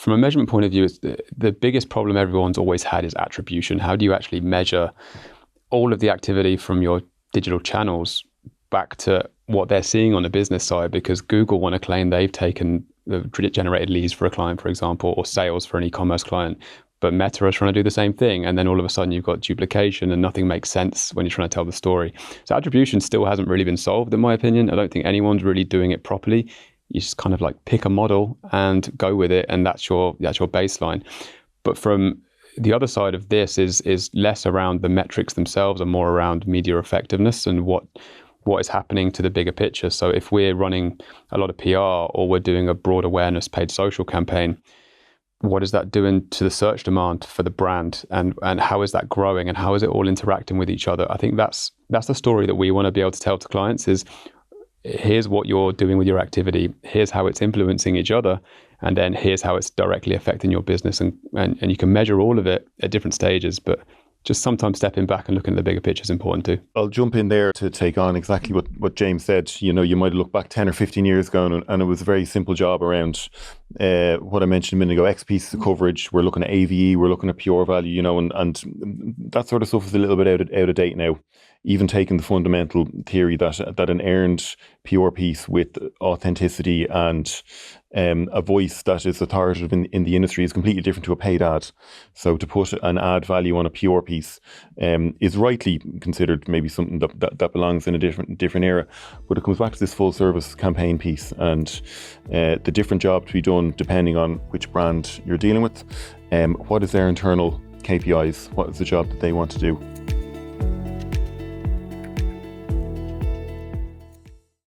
From a measurement point of view, it's the biggest problem everyone's always had is attribution. How do you actually measure all of the activity from your digital channels back to what they're seeing on the business side? Because Google want to claim they've taken the generated leads for a client, for example, or sales for an e-commerce client. But Meta are trying to do the same thing. And then all of a sudden you've got duplication and nothing makes sense when you're trying to tell the story. So attribution still hasn't really been solved, in my opinion. I don't think anyone's really doing it properly. You just kind of like pick a model and go with it. And that's your baseline. But from the other side of this is less around the metrics themselves and more around media effectiveness and what is happening to the bigger picture. So if we're running a lot of PR or we're doing a broad awareness paid social campaign, what is that doing to the search demand for the brand, and how is that growing, and how is it all interacting with each other? I think that's the story that we want to be able to tell to clients is, here's what you're doing with your activity, here's how it's influencing each other, and then here's how it's directly affecting your business. And you can measure all of it at different stages, but just sometimes stepping back and looking at the bigger picture is important too. I'll jump in there to take on exactly what James said. You know, you might look back 10 or 15 years ago and it was a very simple job around what I mentioned a minute ago, X pieces of coverage. We're looking at AVE, we're looking at pure value, you know, and that sort of stuff is a little bit out of date now. Even taking the fundamental theory that an earned PR piece with authenticity and a voice that is authoritative in the industry is completely different to a paid ad. So to put an ad value on a PR piece is rightly considered maybe something that belongs in a different era. But it comes back to this full service campaign piece and the different job to be done depending on which brand you're dealing with. What is their internal KPIs? What is the job that they want to do?